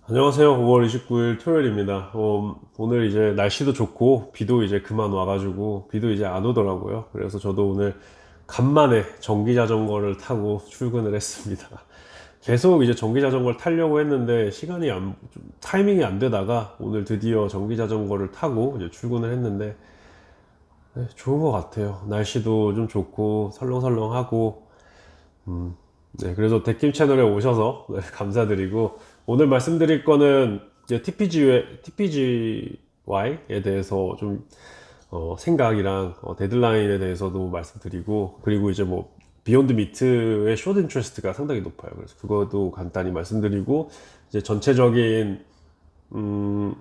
안녕하세요. 5월 29일 토요일입니다. 오늘 이제 날씨도 좋고 비도 이제 그만 와가지고 비도 이제 안 오더라고요. 그래서 저도 오늘 간만에 전기 자전거를 타고 출근을 했습니다. 계속 이제 전기 자전거를 타려고 했는데 좀 타이밍이 안 되다가 오늘 드디어 전기 자전거를 타고 이제 출근을 했는데 네, 좋은 것 같아요. 날씨도 좀 좋고 설렁설렁하고 네, 그래서 데킴 채널에 오셔서 네, 감사드리고 오늘 말씀드릴 거는 이제 TPGY에 대해서 좀 생각이랑 데드라인에 대해서도 말씀드리고 그리고 이제 뭐 비욘드 미트의 숏 인트레스트가 상당히 높아요. 그래서 그것도 간단히 말씀드리고 이제 음,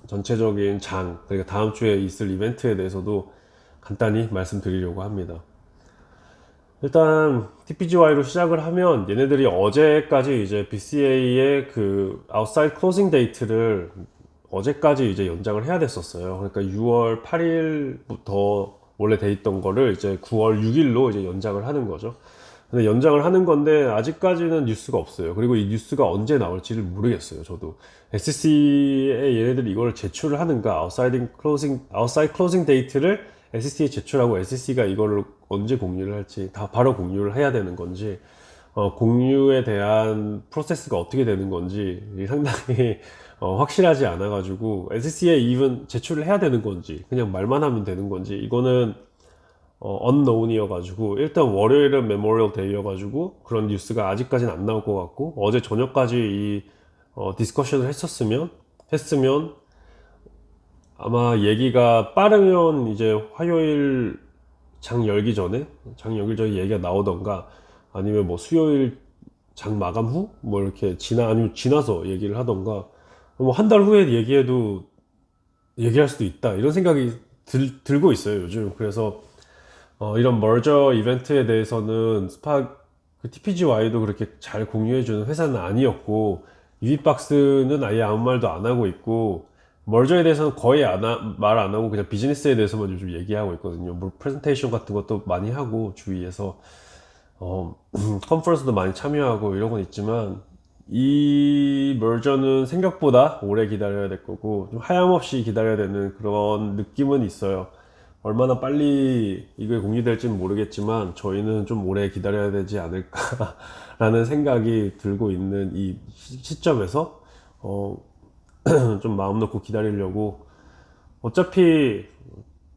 전체적인 그러니까 다음 주에 있을 이벤트에 대해서도 간단히 말씀드리려고 합니다. 일단 TPGY로 시작을 하면 얘네들이 어제까지 이제 BCA의 그 아웃사이드 클로징 데이트를 어제까지 이제 연장을 해야 됐었어요. 그러니까 6월 8일부터 원래 돼 있던 거를 이제 9월 6일로 이제 연장을 하는 거죠. 근데 연장을 하는 건데 아직까지는 뉴스가 없어요. 그리고 이 뉴스가 언제 나올지를 모르겠어요. 저도 SC에 얘네들이 이걸 제출을 하는가, 아웃사이드 클로징 데이트를 SC에 제출하고 SC가 이거를 언제 공유를 할지 다 바로 공유를 해야 되는 건지 공유에 대한 프로세스가 어떻게 되는 건지 상당히 확실하지 않아 가지고 SC에 이분 제출을 해야 되는 건지 그냥 말만 하면 되는 건지 이거는 언노운이어 가지고 일단 월요일은 메모리얼 데이여 가지고 그런 뉴스가 아직까지는 안 나올 것 같고 어제 저녁까지 이 디스커션을 했으면 아마 얘기가 빠르면 이제 화요일 장 열기 전에 얘기가 나오던가 아니면 뭐 수요일 장 마감 후 뭐 이렇게 아니면 지나서 얘기를 하던가 뭐 한 달 후에 얘기해도 얘기할 수도 있다 이런 생각이 들고 있어요 요즘. 그래서 이런 머저 이벤트에 대해서는 그 TPGY도 그렇게 잘 공유해주는 회사는 아니었고 유비박스는 아예 아무 말도 안 하고 있고 머저에 대해서는 거의 말 안 하고 그냥 비즈니스에 대해서만 요즘 얘기하고 있거든요. 뭐 프레젠테이션 같은 것도 많이 하고 주위에서 컨퍼런스도 많이 참여하고 이런 건 있지만 이 머저는 생각보다 오래 기다려야 될 거고 좀 하염없이 기다려야 되는 그런 느낌은 있어요. 얼마나 빨리 이게 공유될지는 모르겠지만 저희는 좀 오래 기다려야 되지 않을까라는 생각이 들고 있는 이 시점에서 어, 좀 마음 놓고 기다리려고 어차피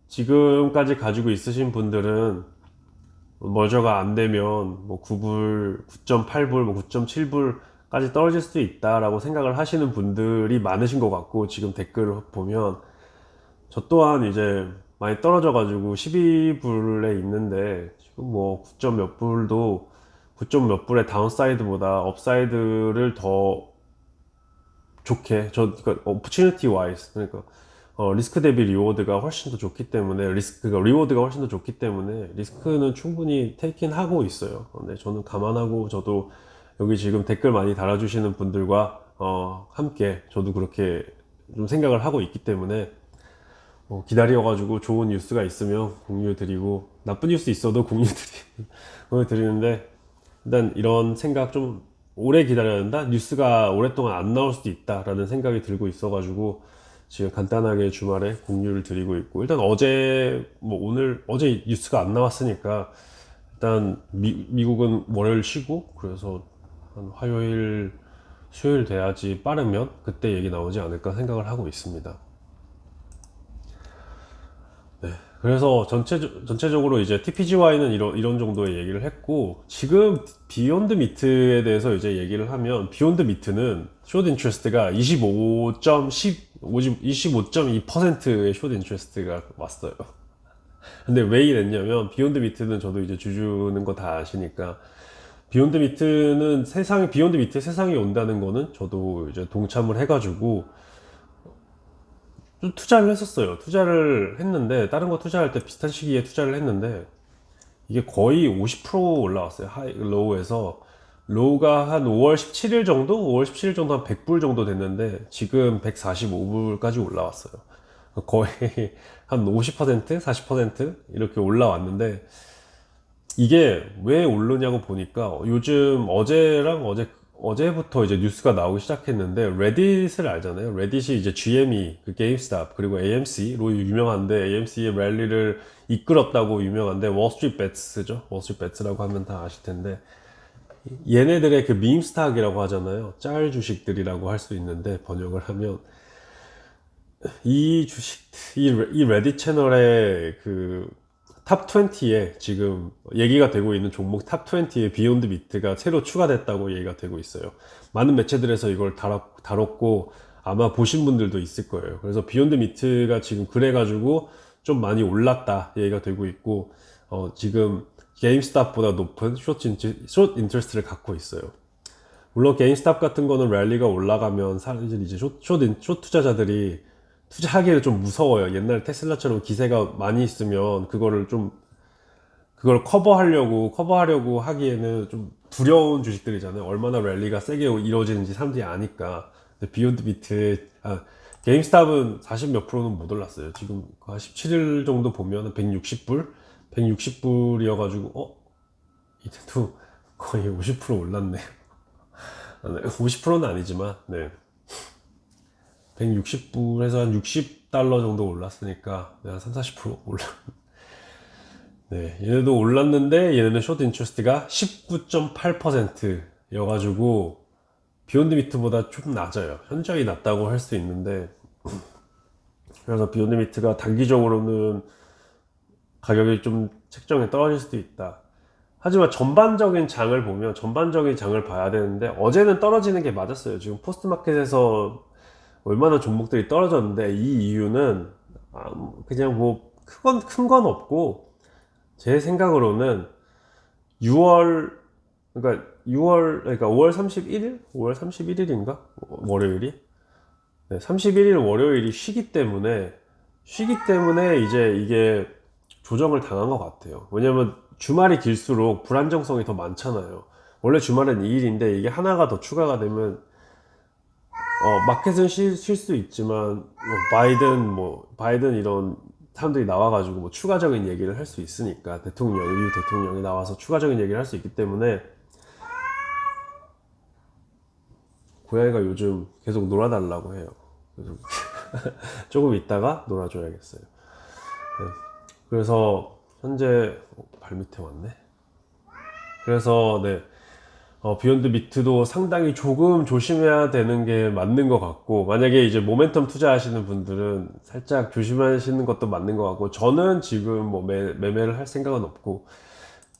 지금까지 가지고 있으신 분들은 머저가 안 되면 뭐 9불, 9.8불, 뭐 9.7불까지 떨어질 수도 있다라고 생각을 하시는 분들이 많으신 것 같고 지금 댓글을 보면 저 또한 이제 많이 떨어져가지고 12불에 있는데 지금 뭐 9점 몇 불도 9점 몇 불의 다운사이드보다 업사이드를 더 좋게 그러니까 opportunity wise 그러니까 리스크 대비 리워드가 훨씬 더 좋기 때문에 그러니까 리워드가 훨씬 더 좋기 때문에 리스크는 충분히 테이킹 하고 있어요. 근데 저는 감안하고 저도 여기 지금 댓글 많이 달아주시는 분들과 함께 저도 그렇게 좀 생각을 하고 있기 때문에 기다려가지고 좋은 뉴스가 있으면 공유드리고 나쁜 뉴스 있어도 공유드리는데 일단 이런 생각 좀 오래 기다려야 된다? 뉴스가 오랫동안 안 나올 수도 있다라는 생각이 들고 있어가지고 지금 간단하게 주말에 공유를 드리고 있고 일단 어제 뉴스가 안 나왔으니까 일단 미국은 월요일 쉬고 그래서 한 화요일 수요일 돼야지 빠르면 그때 얘기 나오지 않을까 생각을 하고 있습니다. 그래서 전체적으로 이제 TPGY는 이런 정도의 얘기를 했고, 지금 비욘드 미트에 대해서 이제 얘기를 하면, 비욘드 미트는 숏 인트레스트가 25.2%의 숏 인트레스트가 왔어요. 근데 왜 이랬냐면, 비욘드 미트는 저도 이제 주주는 거 다 아시니까, 비욘드 미트 세상이 온다는 거는 저도 이제 동참을 해가지고, 좀 투자를 했었어요. 투자를 했는데, 다른 거 투자할 때 비슷한 시기에 투자를 했는데, 이게 거의 50% 올라왔어요. 로우에서. 로우가 한 5월 17일 정도? 5월 17일 정도 한 100불 정도 됐는데, 지금 145불까지 올라왔어요. 거의 한 50%, 40% 이렇게 올라왔는데, 이게 왜 오르냐고 보니까 요즘 어제부터 이제 뉴스가 나오기 시작했는데 레딧을 알잖아요. 레딧이 이제 GME, 그 게임스탑 그리고 AMC로 유명한데 AMC의 랠리를 이끌었다고 유명한데 월스트리트 배츠죠. 월스트리트 배츠라고 하면 다 아실 텐데 얘네들의 그 밈스탁이라고 하잖아요. 짤 주식들이라고 할 수 있는데 번역을 하면 이 주식 이 레딧 채널의 그 탑 20에 지금 얘기가 되고 있는 종목 탑 20에 비욘드 미트가 새로 추가됐다고 얘기가 되고 있어요. 많은 매체들에서 이걸 다뤘고 아마 보신 분들도 있을 거예요. 그래서 비욘드 미트가 지금 그래가지고 좀 많이 올랐다 얘기가 되고 있고 지금 게임스탑보다 높은 숏 인트레스트를 갖고 있어요. 물론 게임스탑 같은 거는 랠리가 올라가면 사실 이제 숏 투자자들이 투자하기를 좀 무서워요. 옛날 테슬라처럼 기세가 많이 있으면 그걸 커버하려고 하기에는 좀 두려운 주식들이잖아요. 얼마나 랠리가 세게 이루어지는지 사람들이 아니까. 근데 비욘드 비트, 게임스탑은 40 몇 프로는 못 올랐어요. 지금 한 17일 정도 보면 160불? 160불이어가지고, 이때도 거의 50% 올랐네요. 50%는 아니지만, 네. 160불에서 한 60달러 정도 올랐으니까 한 3, 40% 올라. 네, 얘네도 올랐는데 얘네는 숏 인트레스트가 19.8%여가지고 비욘드 미트보다 좀 낮아요. 현저히 낮다고 할 수 있는데 그래서 비욘드 미트가 단기적으로는 가격이 좀 책정에 떨어질 수도 있다. 하지만 전반적인 장을 봐야 되는데 어제는 떨어지는 게 맞았어요. 지금 포스트마켓에서 얼마나 종목들이 떨어졌는데 이 이유는 그냥 뭐 큰 건 없고 제 생각으로는 6월 그러니까 5월 31일? 5월 31일인가? 월요일이? 네, 31일 월요일이 쉬기 때문에 이제 이게 조정을 당한 것 같아요. 왜냐면 주말이 길수록 불안정성이 더 많잖아요. 원래 주말은 2일인데 이게 하나가 더 추가가 되면 마켓은 쉴 수 있지만 바이든 이런 사람들이 나와가지고 뭐 추가적인 얘기를 할 수 있으니까 미국 대통령이 나와서 추가적인 얘기를 할 수 있기 때문에 고양이가 요즘 계속 놀아달라고 해요. 그래서 조금 있다가 놀아줘야겠어요. 네. 그래서 현재 발밑에 왔네. 그래서 네. 비욘드 미트도 상당히 조금 조심해야 되는 게 맞는 것 같고, 만약에 이제 모멘텀 투자하시는 분들은 살짝 조심하시는 것도 맞는 것 같고, 저는 지금 뭐 매매를 할 생각은 없고,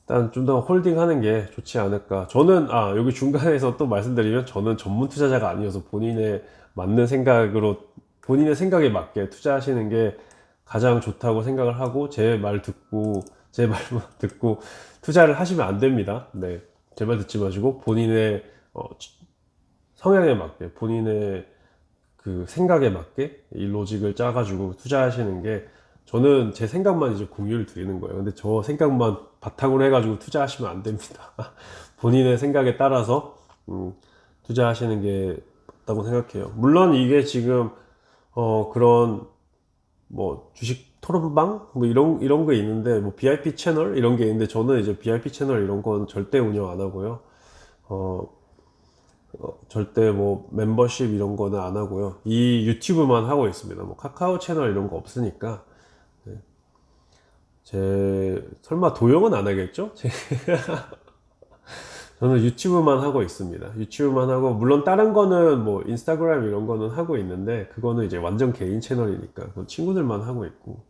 일단 좀 더 홀딩 하는 게 좋지 않을까. 저는, 여기 중간에서 또 말씀드리면, 저는 전문 투자자가 아니어서 본인의 생각에 맞게 투자하시는 게 가장 좋다고 생각을 하고, 제 말만 듣고 투자를 하시면 안 됩니다. 네. 제 말 듣지 마시고 본인의 성향에 맞게 본인의 그 생각에 맞게 이 로직을 짜가지고 투자하시는 게 저는 제 생각만 이제 공유를 드리는 거예요. 근데 저 생각만 바탕으로 해가지고 투자하시면 안 됩니다. 본인의 생각에 따라서 투자하시는 게 맞다고 생각해요. 물론 이게 지금 그런 뭐 주식 토론방 뭐 이런 거 있는데 뭐 VIP 채널 이런 게 있는데 저는 이제 VIP 채널 이런 건 절대 운영 안 하고요. 어, 절대 뭐 멤버십 이런 거는 안 하고요. 이 유튜브만 하고 있습니다. 뭐 카카오 채널 이런 거 없으니까. 네. 설마 도용은 안 하겠죠? 저는 유튜브만 하고 있습니다. 유튜브만 하고 물론 다른 거는 뭐 인스타그램 이런 거는 하고 있는데 그거는 이제 완전 개인 채널이니까 그건 친구들만 하고 있고.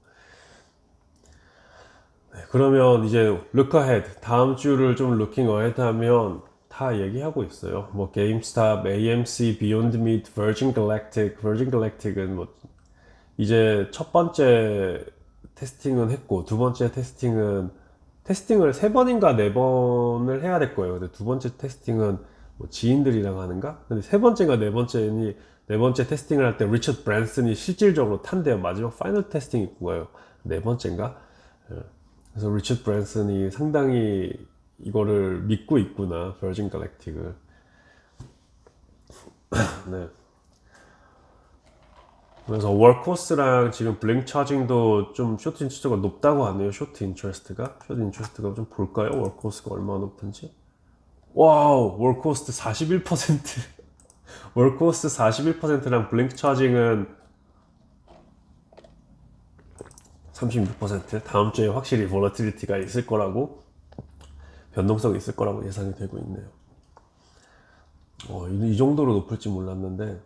네, 그러면 이제 look ahead 다음 주를 좀 looking ahead 하면 다 얘기하고 있어요. 뭐 GameStop, AMC, Beyond Meat, Virgin Galactic은 뭐 이제 첫 번째 테스팅은 했고 두 번째 테스팅을 세 번인가 네 번을 해야 될 거예요. 근데 두 번째 테스팅은 뭐 지인들이랑 하는가? 근데 네 번째 테스팅을 할 때 리처드 브랜슨이 실질적으로 탄대요. 마지막 파이널 테스팅이 그거예요. 네 번째인가? 그래서 리처드 브랜슨이 상당히 이거를 믿고 있구나, 버진 갈랙틱을. 네. 그래서 월코스랑 지금 블링 차징도 좀 쇼트 인트레스트가 높다고 하네요. 쇼트 인트레스트가 좀 볼까요? 월코스가 얼마나 높은지. 와우, 월코스트 41%. 월코스트 41%랑 블링크 차징은 36%. 다음 주에 확실히 볼러티리티가 있을 거라고, 변동성이 있을 거라고 예상이 되고 있네요. 이 정도로 높을지 몰랐는데,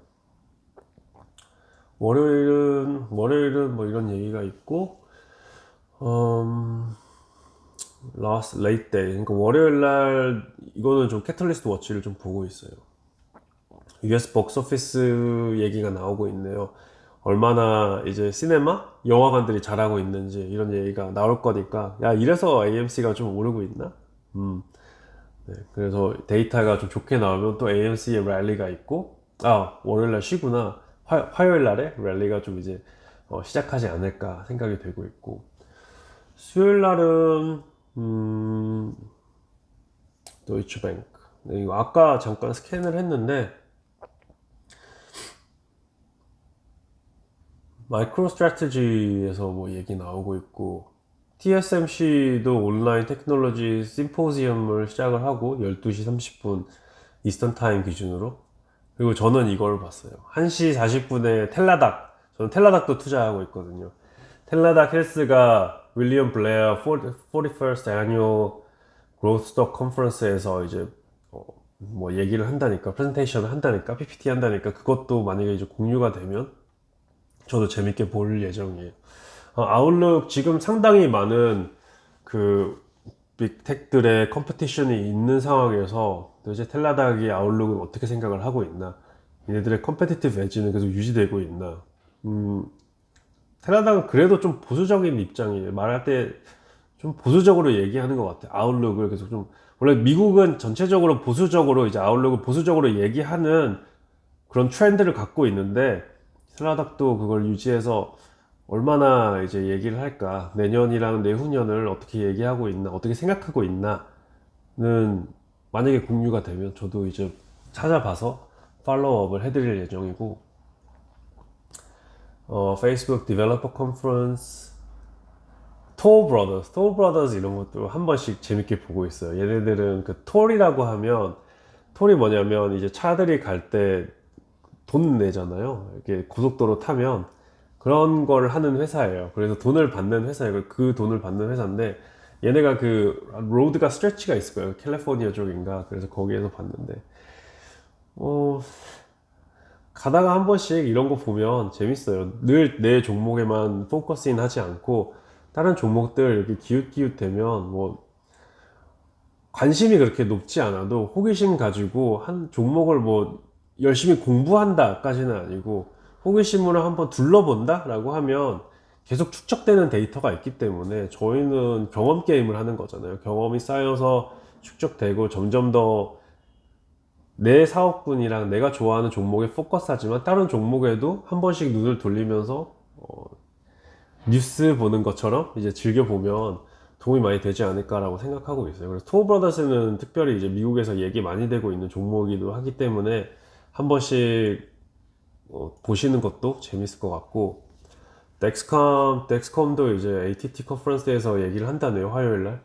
월요일은 뭐 이런 얘기가 있고, last late day. 그러니까 월요일 날 이거는 좀 캐틀리스트 워치를 좀 보고 있어요. US 복스오피스 얘기가 나오고 있네요. 얼마나 이제 시네마 영화관들이 잘하고 있는지 이런 얘기가 나올 거니까, 야, 이래서 AMC가 좀 오르고 있나? 네, 그래서 데이터가 좀 좋게 나오면 또 AMC의 랠리가 있고, 아, 월요일 날 쉬구나. 화요일 날에 랠리가 좀 이제 시작하지 않을까 생각이 되고 있고, 수요일 날은 도이치뱅크. 네, 이거 아까 잠깐 스캔을 했는데 마이크로 스트래티지에서 뭐 얘기 나오고 있고, TSMC도 온라인 테크놀로지 심포지엄을 시작을 하고 12시 30분 이스턴 타임 기준으로. 그리고 저는 이걸 봤어요. 1시 40분에 텔라닥. 저는 텔라닥도 투자하고 있거든요. 텔라닥 헬스가 윌리엄 블레어 41st Annual Growth Stock Conference에서 이제 뭐 얘기를 한다니까, 프레젠테이션을 한다니까, PPT 한다니까, 그것도 만약에 이제 공유가 되면 저도 재밌게 볼 예정이에요. 아웃룩 지금 상당히 많은 그 빅텍들의 컴페티션이 있는 상황에서 도대체 텔라닥이 아웃룩은 어떻게 생각을 하고 있나, 얘네들의 컴페티티브 엣지는 계속 유지되고 있나. 텔라닥은 그래도 좀 보수적인 입장이에요. 말할 때 좀 보수적으로 얘기하는 것 같아요. 아웃룩을 계속 좀, 원래 미국은 전체적으로 보수적으로 이제 아웃룩을 보수적으로 얘기하는 그런 트렌드를 갖고 있는데, 텔라닥도 그걸 유지해서 얼마나 이제 얘기를 할까, 내년이랑 내후년을 어떻게 얘기하고 있나, 어떻게 생각하고 있나는 만약에 공유가 되면 저도 이제 찾아봐서 팔로우업을 해드릴 예정이고, 페이스북 디벨로퍼 컨퍼런스, 토어 브라더스 이런 것도 한 번씩 재밌게 보고 있어요. 얘네들은 그 톨이라고 하면, 톨이 뭐냐면 이제 차들이 갈 때 돈 내잖아요. 이렇게 고속도로 타면 그런 걸 하는 회사예요. 그래서 돈을 받는 회사예요. 그 돈을 받는 회사인데, 얘네가 그 로드가 스트레치가 있을 거예요. 캘리포니아 쪽인가. 그래서 거기에서 봤는데, 어, 가다가 한 번씩 이런 거 보면 재밌어요. 늘 내 종목에만 포커스인 하지 않고 다른 종목들 이렇게 기웃기웃되면, 뭐 관심이 그렇게 높지 않아도 호기심 가지고 한 종목을 뭐 열심히 공부한다까지는 아니고, 호기심으로 한번 둘러본다 라고 하면 계속 축적되는 데이터가 있기 때문에, 저희는 경험 게임을 하는 거잖아요. 경험이 쌓여서 축적되고 점점 더 내 사업군이랑 내가 좋아하는 종목에 포커스하지만 다른 종목에도 한 번씩 눈을 돌리면서 뉴스 보는 것처럼 이제 즐겨보면 도움이 많이 되지 않을까라고 생각하고 있어요. 그래서 투어 브라더스는 특별히 이제 미국에서 얘기 많이 되고 있는 종목이기도 하기 때문에 한 번씩 보시는 것도 재밌을 것 같고, 덱스컴도 이제 ATT 컨퍼런스에서 얘기를 한다네요, 화요일 날.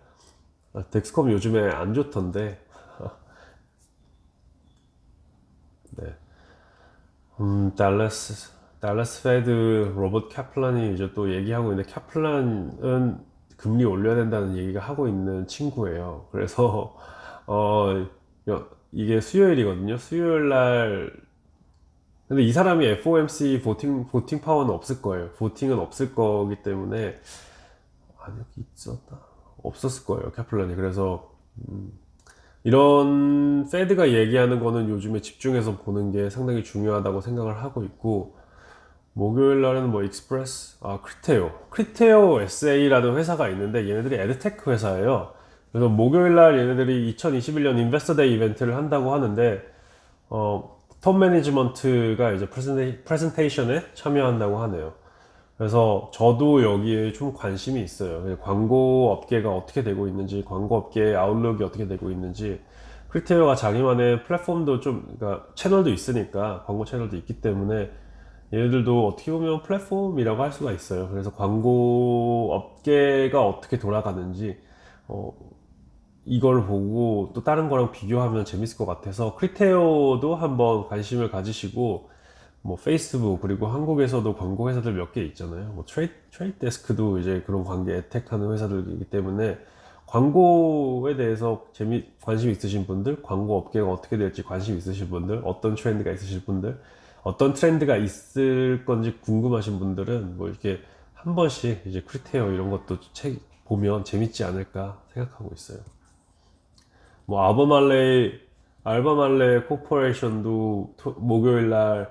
덱스컴 요즘에 안 좋던데. 네. 달라스 페드 로버트 캐플란이 이제 또 얘기하고 있는데, 캐플란은 금리 올려야 된다는 얘기가 하고 있는 친구예요. 그래서 이게 수요일이거든요. 수요일 날. 근데 이 사람이 FOMC 보팅 파워는 없을 거예요. 보팅은 없을 거기 때문에. 아니, 여기 있었다. 없었을 거예요, 캐플란이. 그래서 이런 페드가 얘기하는 거는 요즘에 집중해서 보는 게 상당히 중요하다고 생각을 하고 있고, 목요일 날에는 뭐 익스프레스, 크리테오 SA라는 회사가 있는데, 얘네들이 에드테크 회사예요. 그래서 목요일 날 얘네들이 2021년 인베스터 데이 이벤트를 한다고 하는데, 톱 매니지먼트가 이제 프레젠테이션에 참여한다고 하네요. 그래서 저도 여기에 좀 관심이 있어요. 광고 업계가 어떻게 되고 있는지, 광고 업계의 아웃룩이 어떻게 되고 있는지. 크리테오가 자기만의 플랫폼도 좀, 그러니까 채널도 있으니까, 광고 채널도 있기 때문에 얘네들도 어떻게 보면 플랫폼이라고 할 수가 있어요. 그래서 광고 업계가 어떻게 돌아가는지, 어, 이걸 보고 또 다른 거랑 비교하면 재밌을 것 같아서 크리테오도 한번 관심을 가지시고, 뭐 페이스북 그리고 한국에서도 광고 회사들 몇 개 있잖아요. 뭐 트레이드 데스크도 이제 그런 관계 혜택하는 회사들이기 때문에 광고에 대해서 관심 있으신 분들, 광고 업계가 어떻게 될지 관심 있으신 분들, 어떤 트렌드가 있으실 분들, 어떤 트렌드가 있을 건지 궁금하신 분들은 뭐 이렇게 한 번씩 이제 크리테어 이런 것도 책 보면 재밌지 않을까 생각하고 있어요. 뭐 알버말레 코퍼레이션도 목요일 날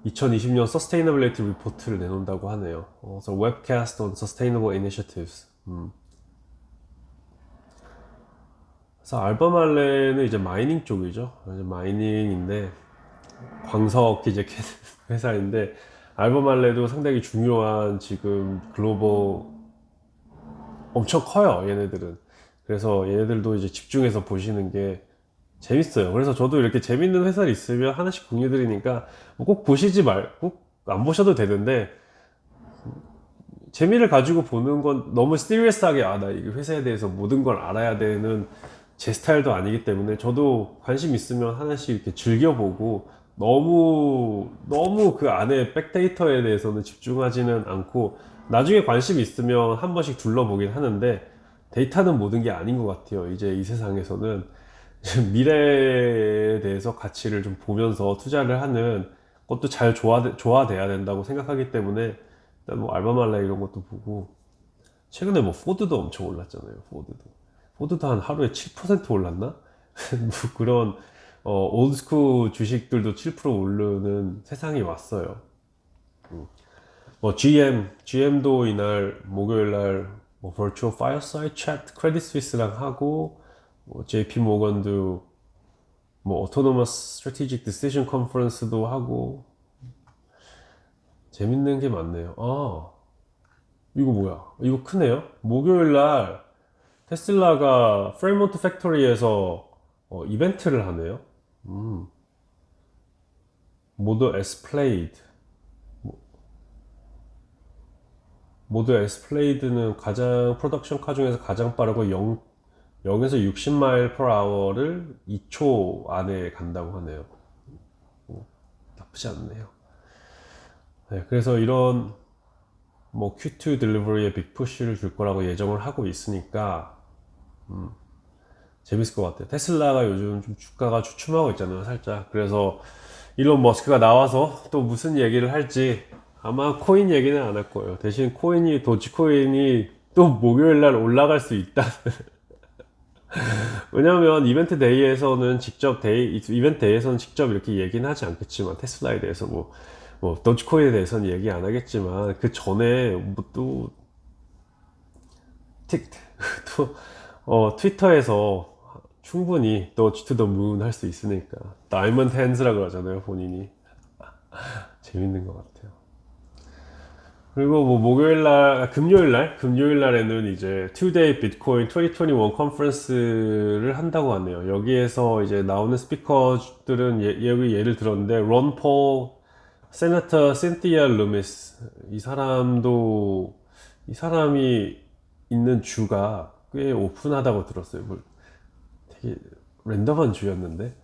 2020년 서스테이너빌리티 리포트를 내놓는다고 하네요. 그래서 웹캐스트 on Sustainable Initiatives. 그래서 알버말레는 이제 마이닝 쪽이죠. 이제 마이닝인데 광석 이제 캐는 회사인데, 알버말레도 상당히 중요한 지금 글로벌 엄청 커요, 얘네들은. 그래서 얘네들도 이제 집중해서 보시는 게 재밌어요. 그래서 저도 이렇게 재밌는 회사를 있으면 하나씩 공유드리니까 뭐꼭 보시지 꼭 안 보셔도 되는데, 재미를 가지고 보는 건 너무 시리어스하게 나 이 회사에 대해서 모든 걸 알아야 되는 제 스타일도 아니기 때문에, 저도 관심 있으면 하나씩 이렇게 즐겨보고 너무 그 안에 백데이터에 대해서는 집중하지는 않고, 나중에 관심 있으면 한 번씩 둘러보긴 하는데, 데이터는 모든 게 아닌 것 같아요. 이제 이 세상에서는 미래에 대해서 가치를 좀 보면서 투자를 하는 것도 잘 조화돼야 된다고 생각하기 때문에, 일단 뭐 알바말라 이런 것도 보고, 최근에 뭐 포드도 엄청 올랐잖아요. 포드도 한 하루에 7% 올랐나? 뭐 그런 올드스쿨 주식들도 7% 오르는 세상이 왔어요. 뭐 GM도 이날 목요일 날뭐 버추얼 파이어사이드 챗 크레딧 스위스랑 하고, 뭐 JP 모건도 뭐 오토노머스 스트래티직 디시전 컨퍼런스도 하고, 재밌는 게 많네요. 이거 뭐야? 이거 크네요. 목요일 날 테슬라가 프레몬트 팩토리에서 이벤트를 하네요. 모드 S 플레이드. 모드 S 플레이드는 가장 프로덕션 카 중에서 가장 빠르고 0에서 60마일 per hour를 2초 안에 간다고 하네요. 나쁘지 않네요. 네, 그래서 이런 뭐 Q2 딜리버리에 빅푸시를 줄 거라고 예정을 하고 있으니까 재밌을 것 같아요. 테슬라가 요즘 좀 주가가 주춤하고 있잖아요, 살짝. 그래서 일론 머스크가 나와서 또 무슨 얘기를 할지 아마 코인 얘기는 안 할 거예요. 대신 도지코인이 또 목요일 날 올라갈 수 있다. 왜냐면 이벤트 데이에서는 직접 이렇게 얘기는 하지 않겠지만, 테슬라에 대해서 뭐 도지코인에 대해서는 얘기 안 하겠지만, 그 전에 뭐 또 트위터에서 충분히 도지 투 더 문 할 수 있으니까, 다이먼드 핸즈라 그러잖아요, 본인이. 재밌는 것 같아요. 그리고 뭐 금요일 날에는 이제 투데이 비트코인 2021 컨퍼런스를 한다고 하네요. 여기에서 이제 나오는 스피커들은 여기 예를 들었는데, 론 폴, 세너터 신티아 루미스, 이 사람이 있는 주가 꽤 오픈하다고 들었어요. 뭐 되게 랜덤한 주였는데.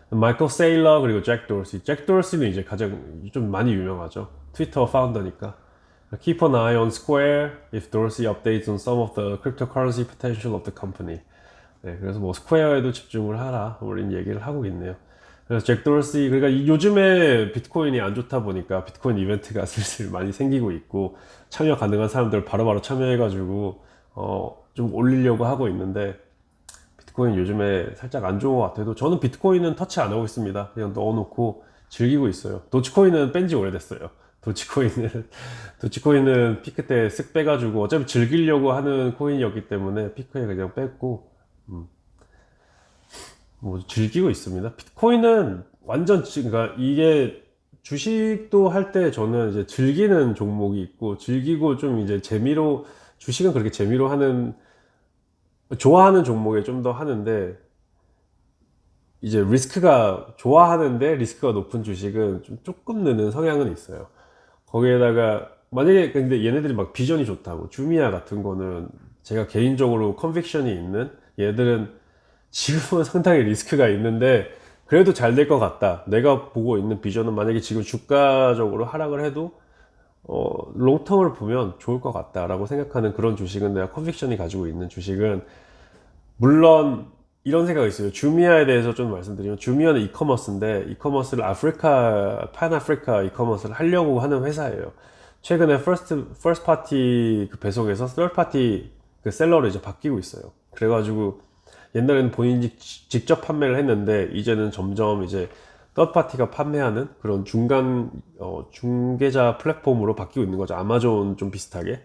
마이클 세일러, 그리고 잭 도어시는 이제 가장 좀 많이 유명하죠. 트위터 파운더니까. Keep an eye on Square if Dorsey updates on some of the cryptocurrency potential of the company. 네, 그래서 뭐 스퀘어에도 집중을 하라, 우린 얘기를 하고 있네요. 그래서 잭 도어시, 그러니까 요즘에 비트코인이 안 좋다 보니까 비트코인 이벤트가 슬슬 많이 생기고 있고, 참여 가능한 사람들 바로바로 참여해가지고 좀 올리려고 하고 있는데, 비트코인 요즘에 살짝 안 좋은 것 같아도 저는 비트코인은 터치 안 하고 있습니다. 그냥 넣어놓고 즐기고 있어요. 도치코인은 뺀지 오래됐어요. 도치코인은 도치코인은 피크 때 쓱 빼가지고, 어차피 즐기려고 하는 코인이었기 때문에 피크에 그냥 뺐고, 뭐 즐기고 있습니다. 비트코인은 완전 그러니까 이게 주식도 할 때 저는 이제 즐기는 종목이 있고, 즐기고 좀 이제 재미로, 주식은 그렇게 재미로 좋아하는 종목에 좀 더 하는데, 이제 좋아하는데 리스크가 높은 주식은 좀 조금 느는 성향은 있어요. 거기에다가 만약에 근데 얘네들이 막 비전이 좋다고, 주미아 같은 거는 제가 개인적으로 컨빅션이 있는, 얘들은 지금은 상당히 리스크가 있는데 그래도 잘 될 것 같다, 내가 보고 있는 비전은 만약에 지금 주가적으로 하락을 해도 롱텀을 보면 좋을 것 같다라고 생각하는 그런 주식은, 내가 컨빅션이 가지고 있는 주식은, 물론 이런 생각이 있어요. 주미아에 대해서 좀 말씀드리면, 주미아는 이커머스인데 이커머스를 pan 아프리카 이커머스를 하려고 하는 회사예요. 최근에 퍼스트 파티 그 배송에서 third 파티 그 셀러로 이제 바뀌고 있어요. 그래가지고 옛날에는 본인이 직접 판매를 했는데 이제는 점점 이제 third 파티가 판매하는 그런 중개자 플랫폼으로 바뀌고 있는 거죠. 아마존 좀 비슷하게.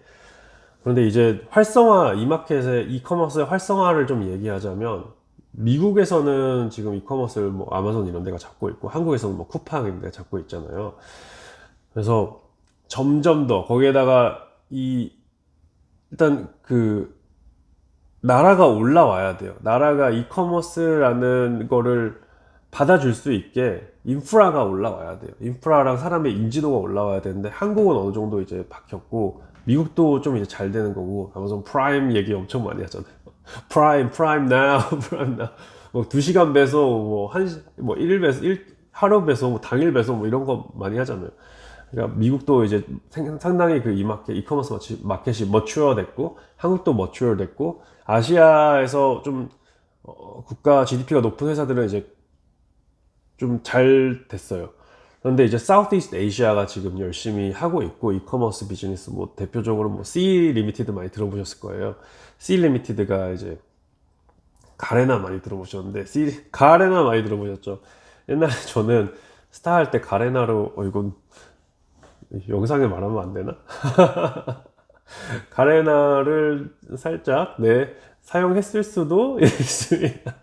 그런데 이제 이 마켓의 이커머스의 활성화를 좀 얘기하자면, 미국에서는 지금 이커머스를 뭐 아마존 이런 데가 잡고 있고, 한국에서는 뭐 쿠팡 이런 데가 잡고 있잖아요. 그래서 점점 더 거기에다가 일단 그 나라가 올라와야 돼요. 나라가 이커머스라는 거를 받아줄 수 있게 인프라가 올라와야 돼요. 인프라랑 사람의 인지도가 올라와야 되는데, 한국은 어느 정도 이제 박혔고 미국도 좀 이제 잘 되는 거고, 아마존 프라임 얘기 엄청 많이 하잖아요. 프라임 now, 프라임 now. 뭐 2시간 배송, 뭐 1일 배송, 하루 배송, 뭐 당일 배송, 뭐 이런 거 많이 하잖아요. 그러니까 미국도 이제 상당히 그 이커머스 마켓이 머추어 됐고, 한국도 머추어 됐고, 아시아에서 좀 국가 GDP가 높은 회사들은 이제 좀 잘 됐어요. 그런데 이제 사우스이스트 아시아가 지금 열심히 하고 있고, 이커머스 비즈니스 뭐 대표적으로 뭐 C 리미티드 많이 들어보셨을 거예요. C 리미티드가 이제 가레나 많이 들어보셨는데, 가레나 많이 들어보셨죠? 옛날에 저는 스타 할 때 가레나로, 이건 영상에 말하면 안 되나? 가레나를 살짝 사용했을 수도 있습니다.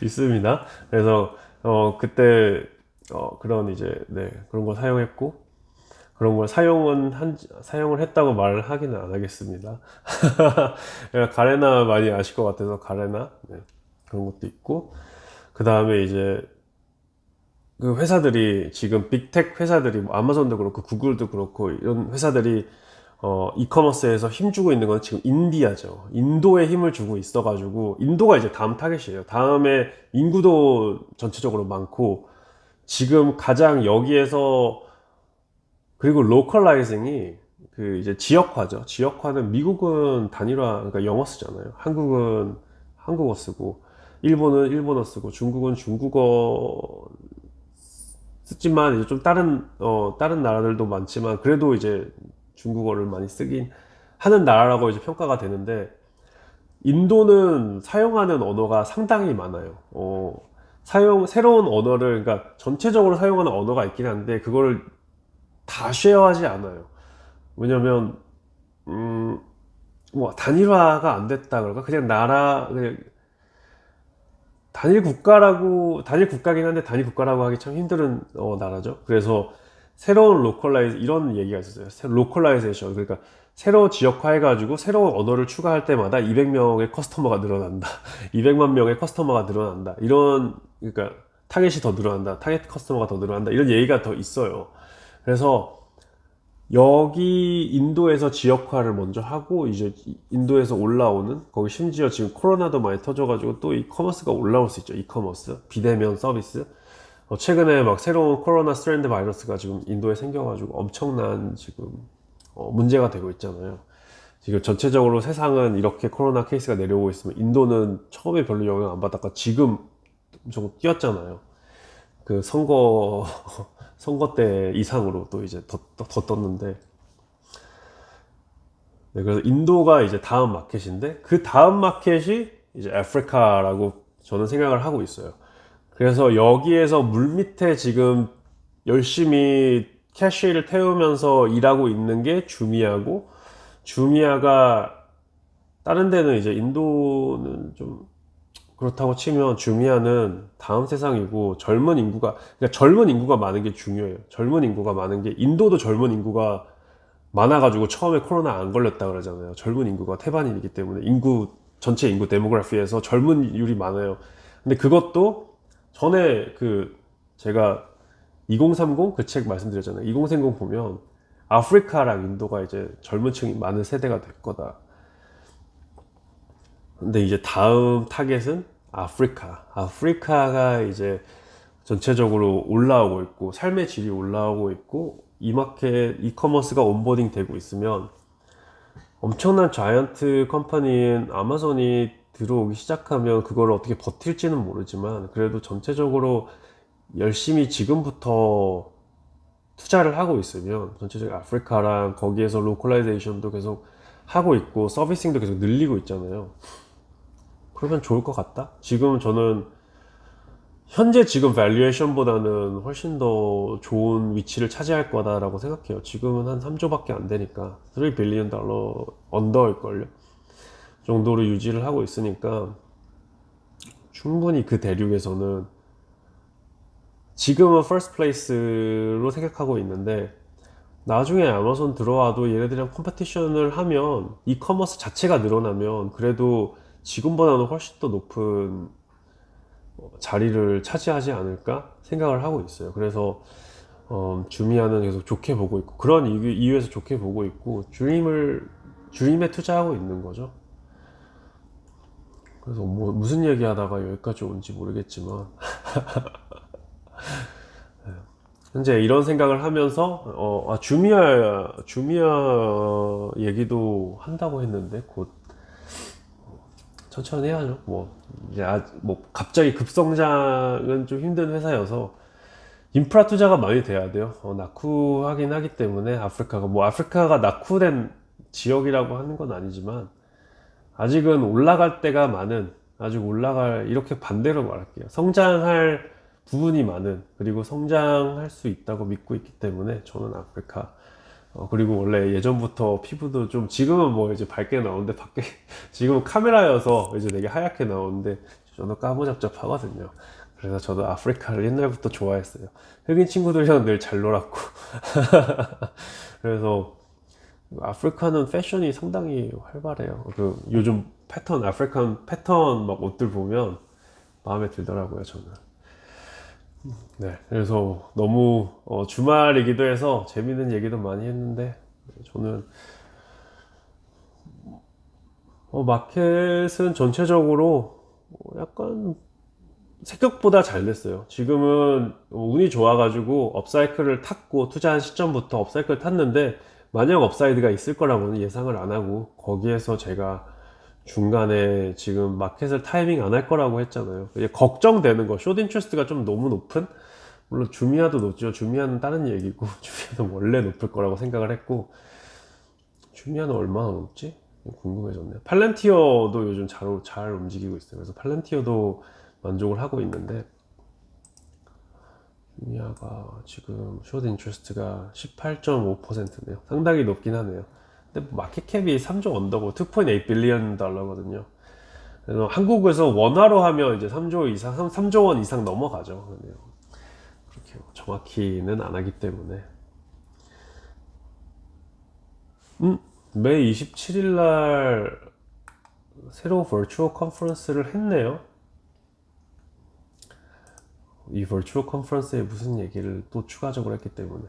있습니다. 그래서 그때 그런 이제 그런 걸 사용했고, 그런 걸 사용을 했다고 말을 하기는 안 하겠습니다. 가레나 많이 아실 것 같아서 가레나, 그런 것도 있고, 그 다음에 이제 그 회사들이 지금 빅텍 회사들이 뭐 아마존도 그렇고 구글도 그렇고 이런 회사들이 이커머스에서 힘주고 있는 건 지금 인디아죠. 인도에 힘을 주고 있어가지고, 인도가 이제 다음 타겟이에요. 다음에 인구도 전체적으로 많고, 지금 가장 여기에서, 그리고 로컬라이징이 그 이제 지역화죠. 지역화는, 미국은 단일화, 그러니까 영어 쓰잖아요. 한국은 한국어 쓰고, 일본은 일본어 쓰고, 중국은 중국어 쓰지만, 이제 좀 다른 나라들도 많지만 그래도 이제 중국어를 많이 쓰긴 하는 나라라고 이제 평가가 되는데, 인도는 사용하는 언어가 상당히 많아요. 새로운 언어를, 그러니까 전체적으로 사용하는 언어가 있긴 한데 그거를 다 쉐어하지 않아요. 왜냐면 뭐 단일화가 안 됐다 그럴까? 그냥 단일 국가긴 한데 단일 국가라고 하기 참 힘든 나라죠. 그래서 새로운 이런 얘기가 있었어요. 로컬라이제이션, 그러니까 새로 지역화해가지고 새로운 언어를 추가할 때마다 200명의 커스터머가 늘어난다. 200만 명의 커스터머가 늘어난다. 그러니까 타겟이 더 늘어난다. 타겟 커스터머가 더 늘어난다. 이런 얘기가 더 있어요. 그래서 여기 인도에서 지역화를 먼저 하고, 이제 인도에서 올라오는, 거기 심지어 지금 코로나도 많이 터져가지고 또 이커머스가 올라올 수 있죠. 이커머스 비대면 서비스. 최근에 막 새로운 코로나 스트랜드 바이러스가 지금 인도에 생겨가지고 엄청난 지금 문제가 되고 있잖아요. 지금 전체적으로 세상은 이렇게 코로나 케이스가 내려오고 있으면, 인도는 처음에 별로 영향 안 받다가 지금 엄청 뛰었잖아요. 그 선거 때 이상으로 또 이제 더 떴는데, 그래서 인도가 이제 다음 마켓인데, 그 다음 마켓이 이제 아프리카라고 저는 생각을 하고 있어요. 그래서 여기에서 물밑에 지금 열심히 캐시를 태우면서 일하고 있는 게 주미아고, 주미아가 다른 데는 이제, 인도는 좀 그렇다고 치면 주미아는 다음 세상이고, 그러니까 젊은 인구가 많은 게 중요해요. 젊은 인구가 많은 게, 인도도 젊은 인구가 많아가지고 처음에 코로나 안 걸렸다 그러잖아요. 젊은 인구가 태반이기 때문에, 전체 인구 데모그래피에서 젊은율이 많아요. 근데 그것도 전에 제가 2030 그 책 말씀드렸잖아요. 2030 보면 아프리카랑 인도가 이제 젊은 층이 많은 세대가 될 거다. 근데 이제 다음 타겟은 아프리카. 아프리카가 이제 전체적으로 올라오고 있고 삶의 질이 올라오고 있고 이 마켓 이커머스가 온보딩 되고 있으면 엄청난 자이언트 컴퍼니인 아마존이 들어오기 시작하면 그걸 어떻게 버틸지는 모르지만 그래도 전체적으로 열심히 지금부터 투자를 하고 있으면 전체적으로 아프리카랑 거기에서 로컬라이제이션도 계속 하고 있고 서비싱도 계속 늘리고 있잖아요. 그러면 좋을 것 같다. 지금 저는 현재 지금 밸류에이션보다는 훨씬 더 좋은 위치를 차지할 거다라고 생각해요. 지금은 한 3조밖에 안 되니까 3 빌리언 달러 언더일걸요. 정도로 유지를 하고 있으니까 충분히 그 대륙에서는 지금은 퍼스트 플레이스로 생각하고 있는데 나중에 아마존 들어와도 얘네들이랑 컴페티션을 하면 이커머스 자체가 늘어나면 그래도 지금보다는 훨씬 더 높은 자리를 차지하지 않을까 생각을 하고 있어요. 그래서 주미아는 계속 좋게 보고 있고 그런 이유에서 좋게 보고 있고 주림에 투자하고 있는 거죠. 그래서 뭐 무슨 얘기하다가 여기까지 온지 모르겠지만 현재 이런 생각을 하면서 주미아 얘기도 한다고 했는데 곧 천천히 해야죠. 뭐 이제 뭐 갑자기 급성장은 좀 힘든 회사여서 인프라 투자가 많이 돼야 돼요. 낙후하긴 하기 때문에 아프리카가 낙후된 지역이라고 하는 건 아니지만 아직은 올라갈 때가 많은 아직 올라갈 이렇게 반대로 말할게요. 성장할 부분이 많은 그리고 성장할 수 있다고 믿고 있기 때문에 저는 아프리카 그리고 원래 예전부터 피부도 좀 지금은 뭐 이제 밝게 나오는데 밖에 지금은 카메라여서 이제 되게 하얗게 나오는데 저는 까무잡잡하거든요. 그래서 저도 아프리카를 옛날부터 좋아했어요. 흑인 친구들이랑 늘 잘 놀았고 그래서 아프리카는 패션이 상당히 활발해요. 그 요즘 아프리칸 패턴 막 옷들 보면 마음에 들더라고요, 저는. 네, 그래서 너무 주말이기도 해서 재밌는 얘기도 많이 했는데 저는 마켓은 전체적으로 약간 생각보다 잘 됐어요. 지금은 운이 좋아가지고 업사이클을 탔고 투자한 시점부터 업사이클을 탔는데 만약 업사이드가 있을 거라고는 예상을 안 하고 거기에서 제가 중간에 지금 마켓을 타이밍 안 할 거라고 했잖아요. 이제 걱정되는 거, 숏 인트레스트가 좀 너무 높은? 물론 주미아도 높죠. 주미아는 다른 얘기고 주미아는 원래 높을 거라고 생각을 했고 주미아는 얼마나 높지? 궁금해졌네요. 팔렌티어도 요즘 잘 움직이고 있어요. 그래서 팔렌티어도 만족을 하고 있는데 주미아가 지금 숏 인트레스트가 18.5%네요. 상당히 높긴 하네요. 근데 마켓캡이 3조 언더고 2.8 빌리언 달러거든요. 그래서 한국에서 원화로 하면 이제 3조 이상, 3조 원 이상 넘어가죠. 그렇게 정확히는 안 하기 때문에. 매 27일 날 새로 버추얼 컨퍼런스를 했네요. 이 버추얼 컨퍼런스에 무슨 얘기를 또 추가적으로 했기 때문에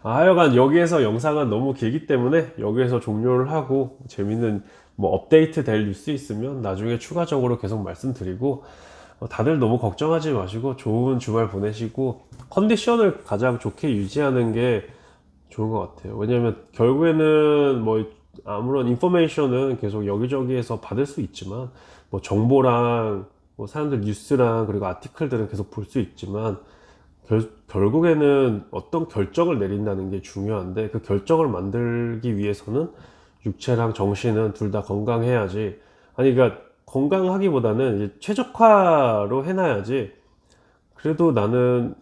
하여간 여기에서 영상은 너무 길기 때문에 여기에서 종료를 하고 재밌는 뭐 업데이트 될 뉴스 있으면 나중에 추가적으로 계속 말씀드리고 다들 너무 걱정하지 마시고 좋은 주말 보내시고 컨디션을 가장 좋게 유지하는 게 좋은 것 같아요. 왜냐면 결국에는 뭐 아무런 인포메이션은 계속 여기저기에서 받을 수 있지만 뭐 정보랑 뭐 사람들 뉴스랑 그리고 아티클들은 계속 볼 수 있지만 결국에는 어떤 결정을 내린다는 게 중요한데 그 결정을 만들기 위해서는 육체랑 정신은 둘 다 건강해야지. 아니 그러니까 건강하기보다는 이제 최적화로 해놔야지. 그래도 나는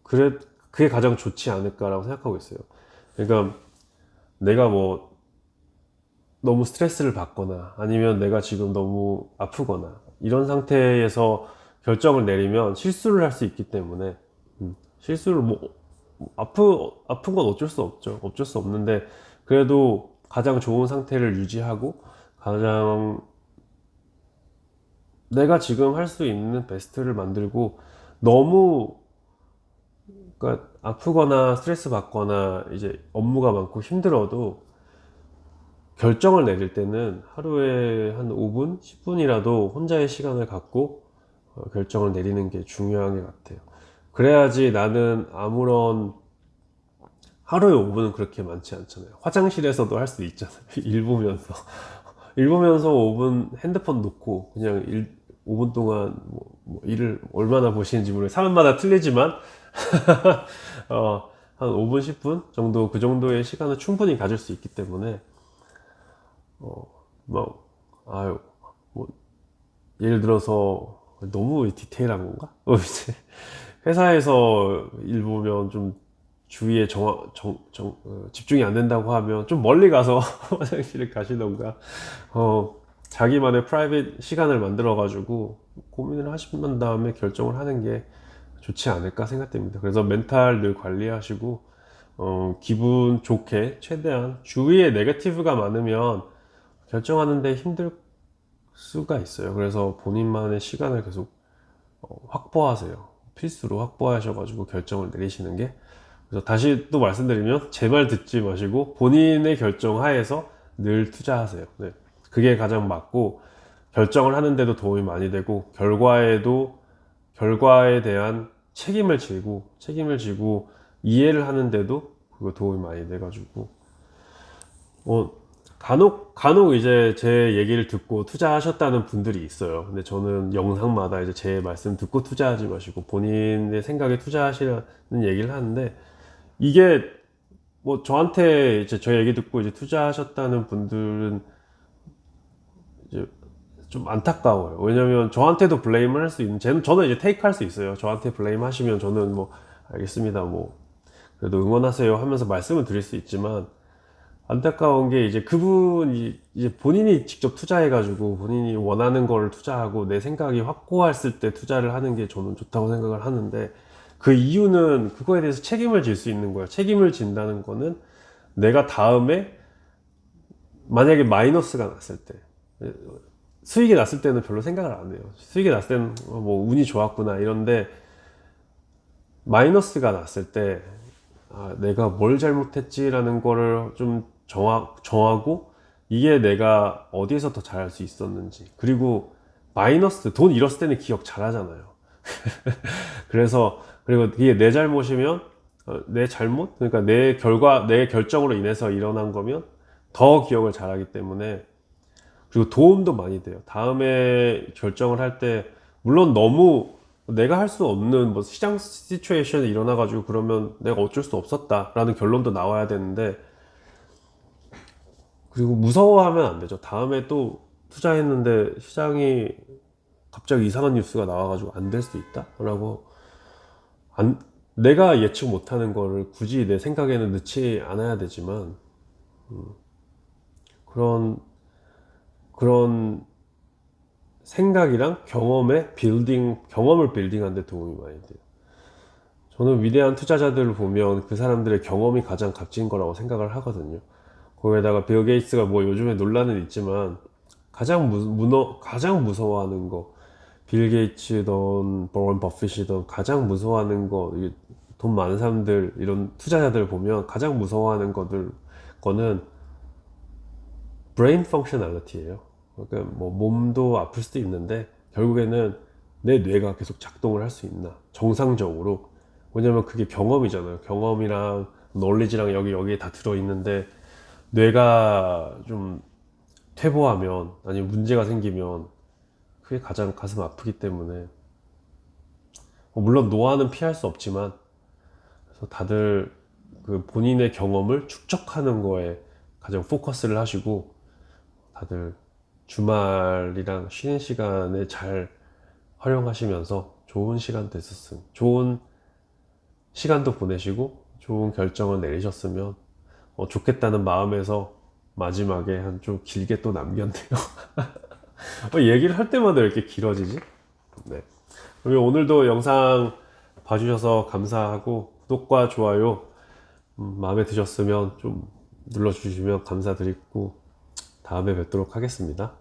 그래 그게 가장 좋지 않을까라고 생각하고 있어요. 그러니까 내가 뭐 너무 스트레스를 받거나 아니면 내가 지금 너무 아프거나 이런 상태에서 결정을 내리면 실수를 할 수 있기 때문에 실수를 뭐 아픈 건 어쩔 수 없죠. 어쩔 수 없는데 그래도 가장 좋은 상태를 유지하고 가장 내가 지금 할 수 있는 베스트를 만들고 너무 그러니까 아프거나 스트레스 받거나 이제 업무가 많고 힘들어도 결정을 내릴 때는 하루에 한 5분, 10분이라도 혼자의 시간을 갖고 결정을 내리는 게 중요한 것 같아요. 그래야지 나는 아무런 하루에 5분은 그렇게 많지 않잖아요. 화장실에서도 할 수 있잖아요. 일 보면서. 일 보면서 5분 핸드폰 놓고 그냥 5분 동안 뭐 일을 얼마나 보시는지 모르겠어요. 사람마다 틀리지만 한 5분, 10분 정도 그 정도의 시간을 충분히 가질 수 있기 때문에 뭐 아유 뭐 예를 들어서 너무 디테일한 건가? 이제 회사에서 일 보면 좀 주위에 집중이 안 된다고 하면 좀 멀리 가서 화장실을 가시던가 자기만의 프라이빗 시간을 만들어 가지고 고민을 하신 다음에 결정을 하는 게 좋지 않을까 생각됩니다. 그래서 멘탈 늘 관리하시고 기분 좋게 최대한 주위에 네거티브가 많으면 결정하는데 힘들 수가 있어요. 그래서 본인만의 시간을 계속 확보하세요. 필수로 확보하셔가지고 결정을 내리시는 게. 그래서 다시 또 말씀드리면 제 말 듣지 마시고 본인의 결정 하에서 늘 투자하세요. 네. 그게 가장 맞고 결정을 하는데도 도움이 많이 되고 결과에 대한 책임을 지고 이해를 하는데도 그거 도움이 많이 돼가지고 어, 간혹 이제 제 얘기를 듣고 투자하셨다는 분들이 있어요. 근데 저는 영상마다 이제 제 말씀 듣고 투자하지 마시고 본인의 생각에 투자하시라는 얘기를 하는데 이게 뭐 저한테 이제 저 얘기 듣고 이제 투자하셨다는 분들은 이제 좀 안타까워요. 왜냐면 저한테도 블레임을 할 수 있는, 저는 이제 테이크 할 수 있어요. 저한테 블레임 하시면 저는 뭐 알겠습니다. 뭐 그래도 응원하세요 하면서 말씀을 드릴 수 있지만 안타까운 게 이제 그분이 이제 본인이 직접 투자해가지고 본인이 원하는 거를 투자하고 내 생각이 확고했을 때 투자를 하는 게 저는 좋다고 생각을 하는데 그 이유는 그거에 대해서 책임을 질 수 있는 거예요. 책임을 진다는 거는 내가 다음에 만약에 마이너스가 났을 때 수익이 났을 때는 별로 생각을 안 해요. 수익이 났을 때는 뭐 운이 좋았구나 이런데 마이너스가 났을 때 내가 뭘 잘못했지라는 거를 좀 정하고 이게 내가 어디에서 더 잘할 수 있었는지 그리고 마이너스 돈 잃었을 때는 기억 잘 하잖아요. 그리고 이게 내 잘못이면 내 잘못 그러니까 내 결정으로 인해서 일어난 거면 더 기억을 잘하기 때문에 그리고 도움도 많이 돼요. 다음에 결정을 할 때 물론 너무 내가 할 수 없는 뭐 시장 시츄에이션이 일어나가지고 그러면 내가 어쩔 수 없었다라는 결론도 나와야 되는데 그리고 무서워하면 안 되죠. 다음에 또 투자했는데 시장이 갑자기 이상한 뉴스가 나와가지고 안 될 수도 있다라고 내가 예측 못하는 거를 굳이 내 생각에는 넣지 않아야 되지만 그런 생각이랑 경험을 빌딩하는 데 도움이 많이 돼요. 저는 위대한 투자자들을 보면 그 사람들의 경험이 가장 값진 거라고 생각을 하거든요. 거기에다가 빌 게이츠가 뭐 요즘에 논란은 있지만 가장 무서워하는 거, 빌 게이츠든 버런 버핏이든 가장 무서워하는 거, 돈 많은 사람들 이런 투자자들 보면 가장 무서워하는 거는 브레인 펑셔널리티예요. 그러니까 뭐 몸도 아플 수도 있는데 결국에는 내 뇌가 계속 작동을 할 수 있나 정상적으로. 왜냐면 그게 경험이잖아요. 경험이랑 논리지랑 여기에 다 들어있는데 뇌가 좀 퇴보하면 아니면 문제가 생기면 그게 가장 가슴 아프기 때문에 물론 노화는 피할 수 없지만 그래서 다들 그 본인의 경험을 축적하는 거에 가장 포커스를 하시고 다들 주말이랑 쉬는 시간에 잘 활용하시면서 좋은 시간도 보내시고 좋은 결정을 내리셨으면 좋겠다는 마음에서 마지막에 한 좀 길게 또 남겼네요. 얘기를 할 때마다 이렇게 길어지지? 네. 그러면 오늘도 영상 봐주셔서 감사하고 구독과 좋아요 마음에 드셨으면 좀 눌러주시면 감사드리고 다음에 뵙도록 하겠습니다.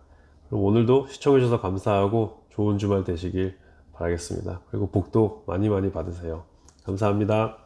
그럼 오늘도 시청해주셔서 감사하고 좋은 주말 되시길 바라겠습니다. 그리고 복도 많이 많이 받으세요. 감사합니다.